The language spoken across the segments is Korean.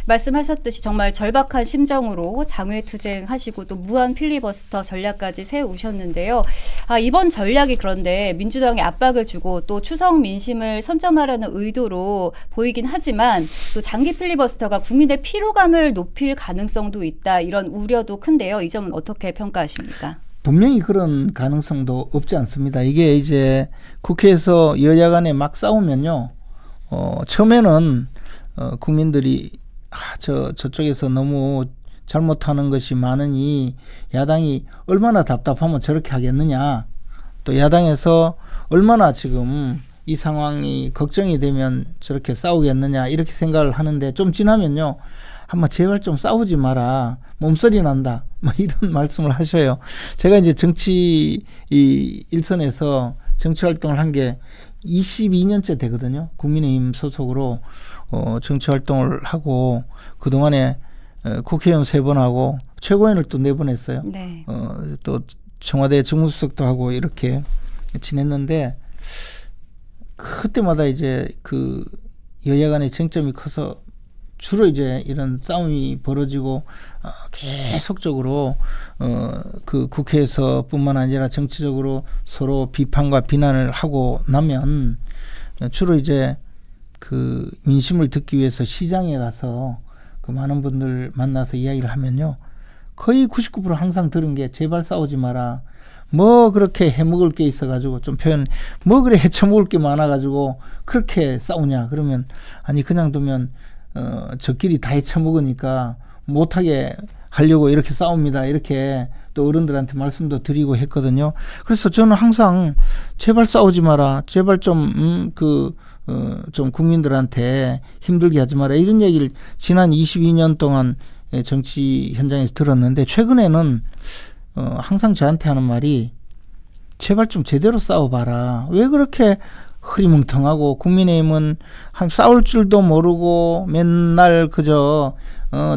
말씀하셨듯이 정말 절박한 심정으로 장외투쟁하시고 또 무한 필리버스터 전략까지 세우셨는데요. 이번 전략이 그런데 민주당에 압박을 주고 또 추석 민심을 선점하려는 의도로 보이긴 하지만 또 장기 필리버스터가 국민의 피로감을 높일 가능성도 있다. 이런 우려도 큰데요. 이 점은 어떻게 평가하십니까? 분명히 그런 가능성도 없지 않습니다. 이게 이제 국회에서 여야 간에 막 싸우면요. 처음에는 국민들이 저쪽에서 너무 잘못하는 것이 많으니 야당이 얼마나 답답하면 저렇게 하겠느냐. 또 야당에서 얼마나 지금 이 상황이 걱정이 되면 저렇게 싸우겠느냐 이렇게 생각을 하는데 좀 지나면요. 한번 제발 좀 싸우지 마라. 몸서리 난다. 뭐 이런 말씀을 하셔요. 제가 이제 정치 이 일선에서 정치 활동을 한 게 22년째 되거든요. 국민의힘 소속으로 정치 활동을 하고 그동안에 국회의원 3번 하고 최고위원을 또 4번 했어요. 네. 또 청와대 정무수석도 하고 이렇게 지냈는데 그때마다 이제 그 여야 간의 쟁점이 커서 주로 이제 이런 싸움이 벌어지고 계속적으로 그 국회에서뿐만 아니라 정치적으로 서로 비판과 비난을 하고 나면 주로 이제 그 민심을 듣기 위해서 시장에 가서 그 많은 분들 만나서 이야기를 하면요. 거의 99% 항상 들은 게 제발 싸우지 마라. 뭐 그렇게 해먹을 게 있어가지고 좀 표현 뭐 그래 해쳐먹을 게 많아가지고 그렇게 싸우냐. 그러면 아니 그냥 두면 저끼리 다 해쳐먹으니까 못하게 하려고 이렇게 싸웁니다. 이렇게 또 어른들한테 말씀도 드리고 했거든요. 그래서 저는 항상 제발 싸우지 마라. 제발 좀 국민들한테 힘들게 하지 마라. 이런 얘기를 지난 22년 동안 정치 현장에서 들었는데 최근에는 항상 저한테 하는 말이 제발 좀 제대로 싸워봐라. 왜 그렇게 흐리멍텅하고 국민의힘은 한 싸울 줄도 모르고 맨날 그저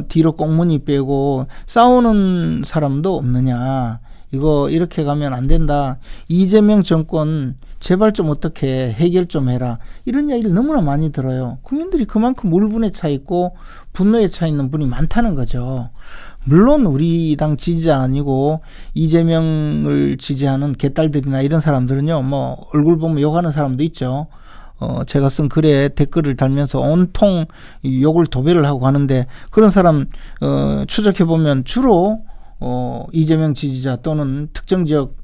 뒤로 꽁무니 빼고 싸우는 사람도 없느냐. 이거 이렇게 가면 안 된다. 이재명 정권 제발 좀 어떻게 해결 좀 해라. 이런 이야기를 너무나 많이 들어요. 국민들이 그만큼 울분에 차 있고 분노에 차 있는 분이 많다는 거죠. 물론 우리 당 지지자 아니고 이재명을 지지하는 개딸들이나 이런 사람들은요. 뭐 얼굴 보면 욕하는 사람도 있죠. 제가 쓴 글에 댓글을 달면서 온통 욕을 도배를 하고 가는데 그런 사람 추적해 보면 주로 이재명 지지자 또는 특정 지역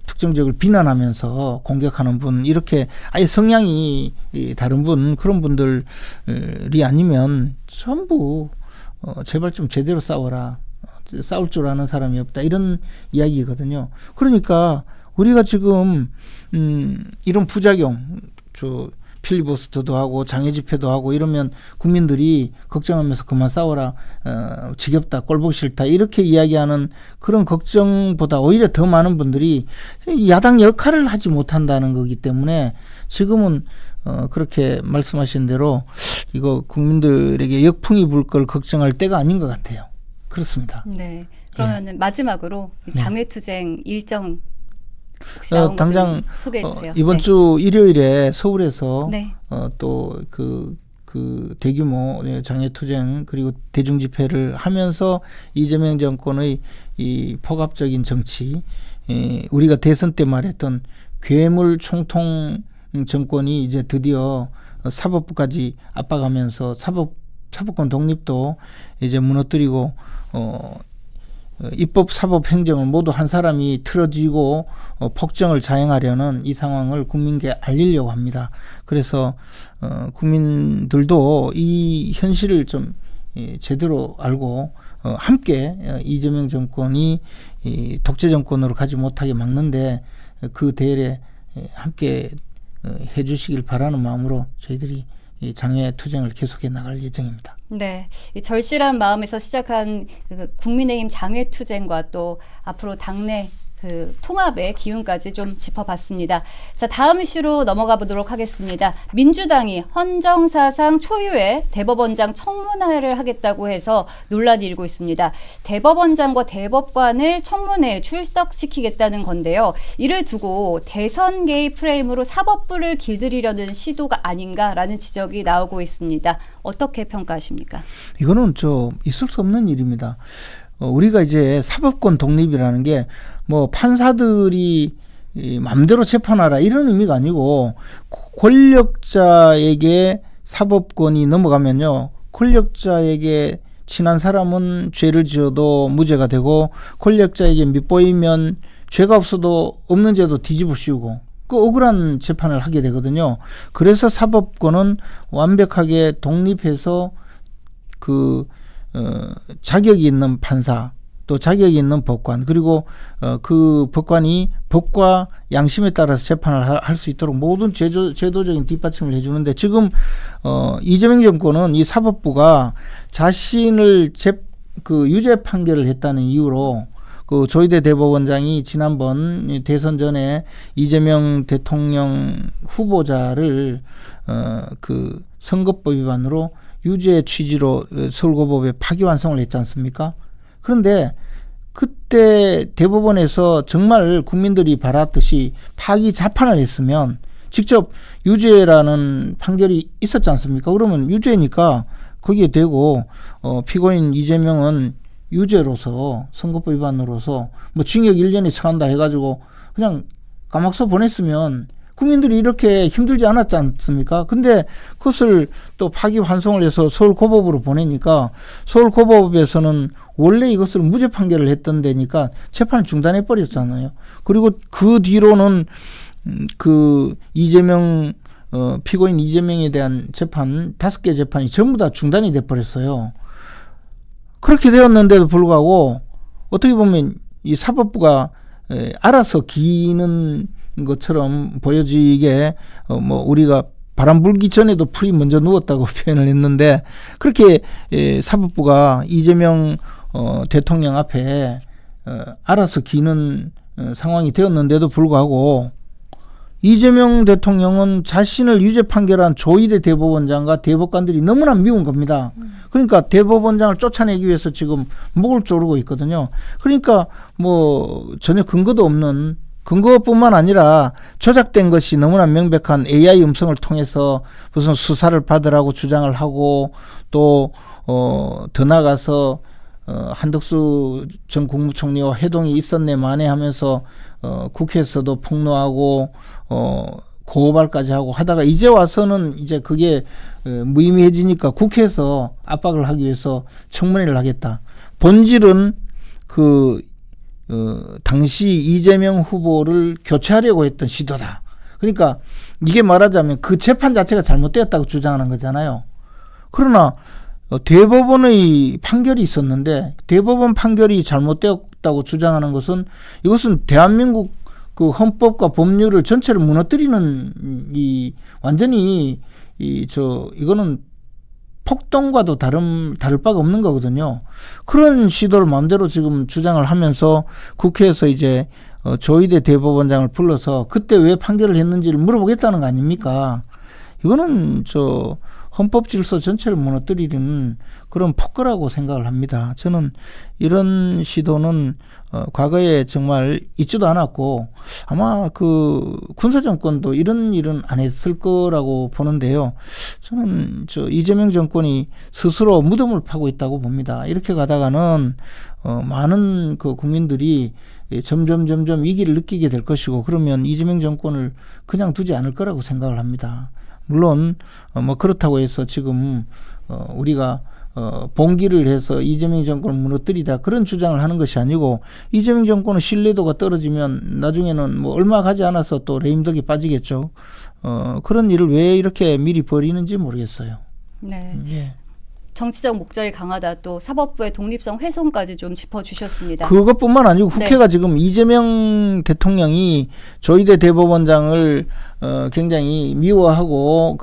특정 지역을 비난하면서 공격하는 분 이렇게 아예 성향이 다른 분 그런 분들이 아니면 전부 제발 좀 제대로 싸워라. 싸울 줄 아는 사람이 없다. 이런 이야기거든요. 그러니까 우리가 지금 이런 부작용 필리버스터도 하고 장애 집회도 하고 이러면 국민들이 걱정하면서 그만 싸워라. 지겹다. 꼴보기 싫다. 이렇게 이야기하는 그런 걱정보다 오히려 더 많은 분들이 야당 역할을 하지 못한다는 거기 때문에 지금은 그렇게 말씀하신 대로 이거 국민들에게 역풍이 불 걸 걱정할 때가 아닌 것 같아요. 그렇습니다. 네. 그러면은 마지막으로 장외투쟁 일정 혹시 당장 소개해 주세요. 이번 주 일요일에 서울에서 네. 또 그 대규모 장외투쟁 그리고 대중집회를 하면서 이재명 정권의 이 폭압적인 정치, 우리가 대선 때 말했던 괴물 총통 정권이 이제 드디어 사법부까지 압박하면서 사법권 독립도 이제 무너뜨리고 입법, 사법, 행정을 모두 한 사람이 틀어지고 폭정을 자행하려는 이 상황을 국민께 알리려고 합니다. 그래서 국민들도 이 현실을 좀 제대로 알고 함께 이재명 정권이 독재 정권으로 가지 못하게 막는데 그 대열에 함께 해주시길 바라는 마음으로 저희들이 이 장외투쟁을 계속해 나갈 예정입니다. 네, 이 절실한 마음에서 시작한 국민의힘 장외투쟁과 또 앞으로 당내 그 통합의 기운까지 좀 짚어봤습니다. 자, 다음 이슈로 넘어가 보도록 하겠습니다. 민주당이 헌정사상 초유의 대법원장 청문회를 하겠다고 해서 논란이 일고 있습니다. 대법원장과 대법관을 청문회에 출석시키겠다는 건데요. 이를 두고 대선 개입 프레임으로 사법부를 길들이려는 시도가 아닌가라는 지적이 나오고 있습니다. 어떻게 평가하십니까? 이거는 있을 수 없는 일입니다. 우리가 이제 사법권 독립이라는 게 뭐 판사들이 마음대로 재판하라 이런 의미가 아니고 권력자에게 사법권이 넘어가면요. 권력자에게 친한 사람은 죄를 지어도 무죄가 되고 권력자에게 밑보이면 죄가 없어도 없는 죄도 뒤집어 씌우고 그 억울한 재판을 하게 되거든요. 그래서 사법권은 완벽하게 독립해서 자격이 있는 판사 또 자격이 있는 법관 그리고 그 법관이 법과 양심에 따라서 재판을 할 수 있도록 모든 제도적인 뒷받침을 해주는데 지금 이재명 정권은 이 사법부가 자신을 유죄 판결을 했다는 이유로 그 조희대 대법원장이 지난번 대선 전에 이재명 대통령 후보자를 그 선거법 위반으로 유죄 취지로 서울고법에 파기환송을 했지 않습니까? 그런데 그때 대법원에서 정말 국민들이 바랐듯이 파기 재판을 했으면 직접 유죄라는 판결이 있었지 않습니까? 그러면 유죄니까 거기에 대고 피고인 이재명은 유죄로서 선거법 위반으로서 뭐 징역 1년이 처한다 해가지고 그냥 감옥서 보냈으면 국민들이 이렇게 힘들지 않았지 않습니까? 근데 그것을 또 파기환송을 해서 서울고법으로 보내니까 서울고법에서는 원래 이것을 무죄 판결을 했던 데니까 재판을 중단해 버렸잖아요. 그리고 그 뒤로는 그 이재명 피고인 이재명에 대한 재판 5개 재판이 전부 다 중단이 돼 버렸어요. 그렇게 되었는데도 불구하고 어떻게 보면 이 사법부가 알아서 기는 것처럼 보여지게 뭐 우리가 바람 불기 전에도 풀이 먼저 누웠다고 표현을 했는데 그렇게 사법부가 이재명 대통령 앞에 알아서 기는 상황이 되었는데도 불구하고 이재명 대통령은 자신을 유죄 판결한 조희대 대법원장과 대법관들이 너무나 미운 겁니다. 그러니까 대법원장을 쫓아내기 위해서 지금 목을 조르고 있거든요. 그러니까 뭐 전혀 근거도 없는 근거뿐만 아니라 조작된 것이 너무나 명백한 AI 음성을 통해서 무슨 수사를 받으라고 주장을 하고 또 더 나아가서 한덕수 전 국무총리와 회동이 있었네 마네 하면서 국회에서도 폭로하고 고발까지 하고 하다가 이제 와서는 이제 그게 무의미해지니까 국회에서 압박을 하기 위해서 청문회를 하겠다. 본질은 당시 이재명 후보를 교체하려고 했던 시도다. 그러니까 이게 말하자면 그 재판 자체가 잘못되었다고 주장하는 거잖아요. 그러나 대법원의 판결이 있었는데 대법원 판결이 잘못되었다고 주장하는 것은 이것은 대한민국 그 헌법과 법률을 전체를 무너뜨리는 완전히 이거는 폭동과도 다를 바가 없는 거거든요. 그런 시도를 마음대로 지금 주장을 하면서 국회에서 이제 조희대 대법원장을 불러서 그때 왜 판결을 했는지를 물어보겠다는 거 아닙니까? 이거는 헌법 질서 전체를 무너뜨리는 그런 폭거라고 생각을 합니다. 저는 이런 시도는 과거에 정말 있지도 않았고 아마 그 군사정권도 이런 일은 안 했을 거라고 보는데요. 저는 이재명 정권이 스스로 무덤을 파고 있다고 봅니다. 이렇게 가다가는 많은 그 국민들이 점점 위기를 느끼게 될 것이고 그러면 이재명 정권을 그냥 두지 않을 거라고 생각을 합니다. 물론 뭐 그렇다고 해서 지금 우리가 봉기를 해서 이재명 정권을 무너뜨리다 그런 주장을 하는 것이 아니고 이재명 정권의 신뢰도가 떨어지면 나중에는 뭐 얼마 가지 않아서 또 레임덕이 빠지겠죠. 그런 일을 왜 이렇게 미리 벌이는지 모르겠어요. 네. 예. 정치적 목적이 강하다 또 사법부의 독립성 훼손까지 좀 짚어주셨습니다. 그것뿐만 아니고 국회가 지금 이재명 대통령이 조희대 대법원장을 굉장히 미워하고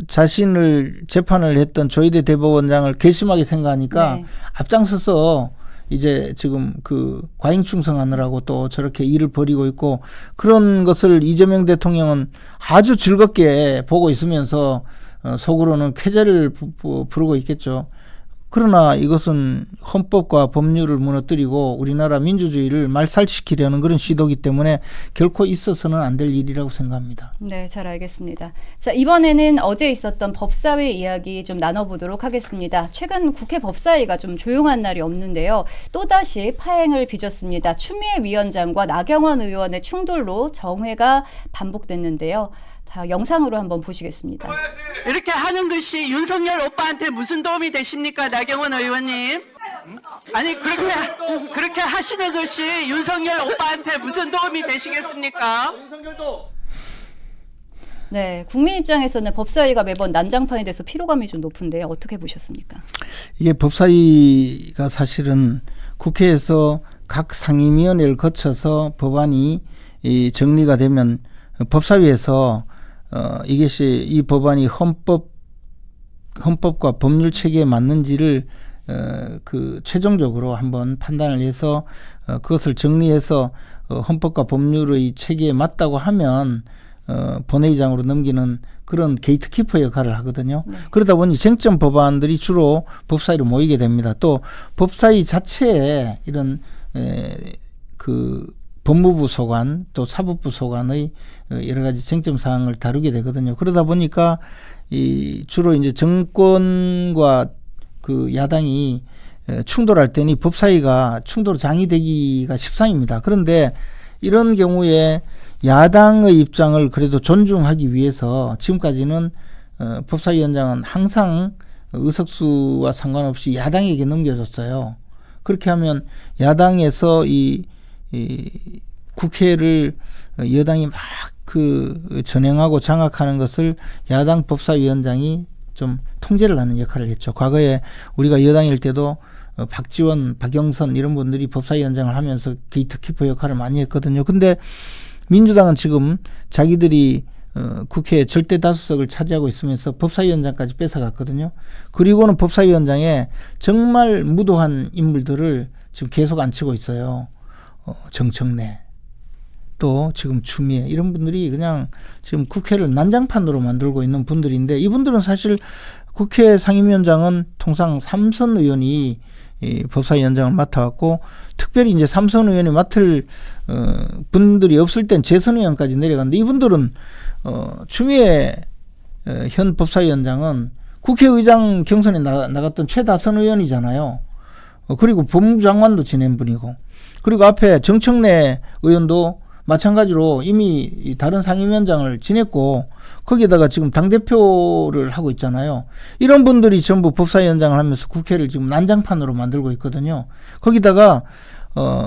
자신을 재판을 했던 조희대 대법원장을 괘씸하게 생각하니까 앞장서서 이제 지금 그 과잉 충성하느라고 또 저렇게 일을 벌이고 있고 그런 것을 이재명 대통령은 아주 즐겁게 보고 있으면서 속으로는 쾌재를 부르고 있겠죠. 그러나 이것은 헌법과 법률을 무너뜨리고 우리나라 민주주의를 말살시키려는 그런 시도이기 때문에 결코 있어서는 안 될 일이라고 생각합니다. 네, 잘 알겠습니다. 자, 이번에는 어제 있었던 법사위 이야기 좀 나눠보도록 하겠습니다. 최근 국회 법사위가 좀 조용한 날이 없는데요. 또다시 파행을 빚었습니다. 추미애 위원장과 나경원 의원의 충돌로 정회가 반복됐는데요. 다 영상으로 한번 보시겠습니다. 이렇게 하는 것이 윤석열 오빠한테 무슨 도움이 되십니까, 나경원 의원님? 아니 그렇게 하시는 것이 윤석열 오빠한테 무슨 도움이 되시겠습니까? 네, 국민 입장에서는 법사위가 매번 난장판이 돼서 피로감이 좀 높은데 어떻게 보셨습니까? 이게 법사위가 사실은 국회에서 각 상임위원회를 거쳐서 법안이 정리가 되면 법사위에서 이것이 이 법안이 헌법과 법률 체계에 맞는지를 그 최종적으로 한번 판단을 해서 그것을 정리해서 헌법과 법률의 체계에 맞다고 하면 본회의장으로 넘기는 그런 게이트키퍼 역할을 하거든요. 네. 그러다 보니 쟁점 법안들이 주로 법사위로 모이게 됩니다. 또 법사위 자체에 이런 그 법무부 소관 또 사법부 소관의 여러 가지 쟁점 사항을 다루게 되거든요. 그러다 보니까 주로 이제 정권과 그 야당이 충돌할 때니 법사위가 충돌장이 되기가 십상입니다. 그런데 이런 경우에 야당의 입장을 그래도 존중하기 위해서 지금까지는 법사위원장은 항상 의석수와 상관없이 야당에게 넘겨줬어요. 그렇게 하면 야당에서 이 국회를 여당이 막 그 전행하고 장악하는 것을 야당 법사위원장이 좀 통제를 하는 역할을 했죠. 과거에 우리가 여당일 때도 박지원, 박영선 이런 분들이 법사위원장을 하면서 게이트키퍼 역할을 많이 했거든요. 근데 민주당은 지금 자기들이 국회에 절대 다수석을 차지하고 있으면서 법사위원장까지 뺏어갔거든요. 그리고는 법사위원장에 정말 무도한 인물들을 지금 계속 앉히고 있어요. 정청래 또 지금 추미애 이런 분들이 그냥 지금 국회를 난장판으로 만들고 있는 분들인데 이분들은 사실 국회 상임위원장은 통상 3선 의원이 이 법사위원장을 맡아왔고 특별히 이제 3선 의원이 맡을 분들이 없을 땐 재선 의원까지 내려갔는데 이분들은 추미애 현 법사위원장은 국회의장 경선에 나갔던 최다선 의원이잖아요. 그리고 법무부 장관도 지낸 분이고 그리고 앞에 정청래 의원도 마찬가지로 이미 다른 상임위원장을 지냈고 거기에다가 지금 당대표를 하고 있잖아요. 이런 분들이 전부 법사위원장을 하면서 국회를 지금 난장판으로 만들고 있거든요. 거기다가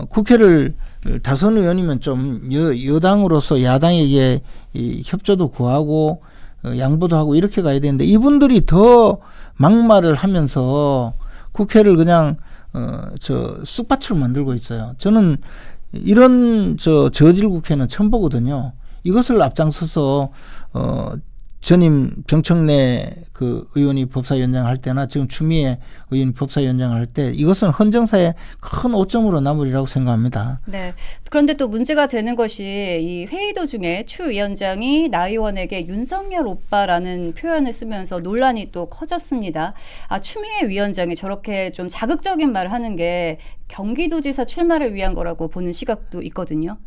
국회를 다선 의원이면 좀 여당으로서 야당에게 이 협조도 구하고 양보도 하고 이렇게 가야 되는데 이분들이 더 막말을 하면서 국회를 그냥 쑥밭으로 만들고 있어요. 저는 이런 저질 국회는 처음 보거든요. 이것을 앞장서서 전임 정청래 그 의원이 법사위원장 할 때나 지금 추미애 의원이 법사위원장을 할 때 이것은 헌정사의 큰 오점으로 남으리라고 생각합니다. 네. 그런데 또 문제가 되는 것이 이 회의 도중에 추 위원장이 나 의원에게 윤석열 오빠라는 표현을 쓰면서 논란이 또 커졌습니다. 추미애 위원장이 저렇게 좀 자극적인 말을 하는 게 경기도지사 출마를 위한 거라고 보는 시각도 있거든요.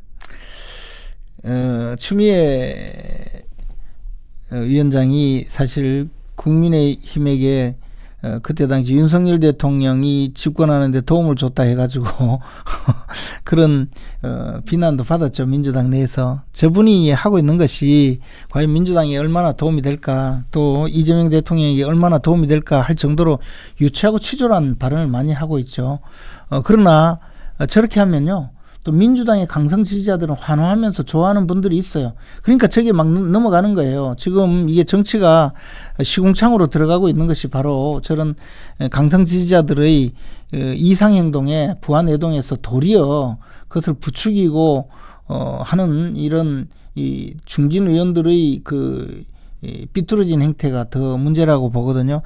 추미애 위원장이 사실 국민의힘에게 그때 당시 윤석열 대통령이 집권하는데 도움을 줬다 해가지고 그런 비난도 받았죠. 민주당 내에서. 저분이 하고 있는 것이 과연 민주당에 얼마나 도움이 될까 또 이재명 대통령에게 얼마나 도움이 될까 할 정도로 유치하고 치졸한 발언을 많이 하고 있죠. 그러나 저렇게 하면요. 또 민주당의 강성 지지자들은 환호하면서 좋아하는 분들이 있어요. 그러니까 저게 막 넘어가는 거예요. 지금 이게 정치가 시궁창으로 들어가고 있는 것이 바로 저런 강성 지지자들의 이상행동에 부안해동해서 도리어 그것을 부추기고 하는 이런 이 중진 의원들의 그 이 삐뚤어진 행태가 더 문제라고 보거든요.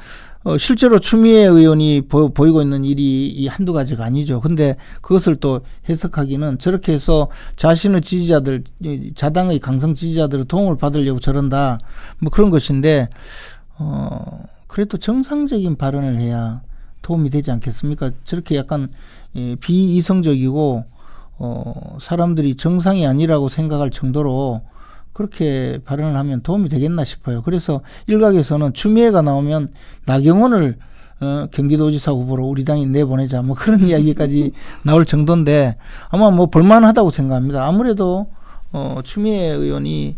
실제로 추미애 의원이 보이고 있는 일이 이 한두 가지가 아니죠. 근데 그것을 또 해석하기는 저렇게 해서 자신의 지지자들, 자당의 강성 지지자들의 도움을 받으려고 저런다. 뭐 그런 것인데, 그래도 정상적인 발언을 해야 도움이 되지 않겠습니까? 저렇게 약간 비이성적이고, 사람들이 정상이 아니라고 생각할 정도로 그렇게 발언을 하면 도움이 되겠나 싶어요. 그래서 일각에서는 추미애가 나오면 나경원을 경기도지사 후보로 우리 당이 내보내자 뭐 그런 이야기까지 나올 정도인데 아마 뭐 볼만하다고 생각합니다. 아무래도 추미애 의원이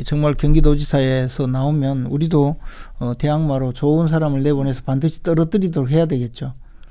정말 경기도지사에서 나오면 우리도 대항마로 좋은 사람을 내보내서 반드시 떨어뜨리도록 해야 되겠죠.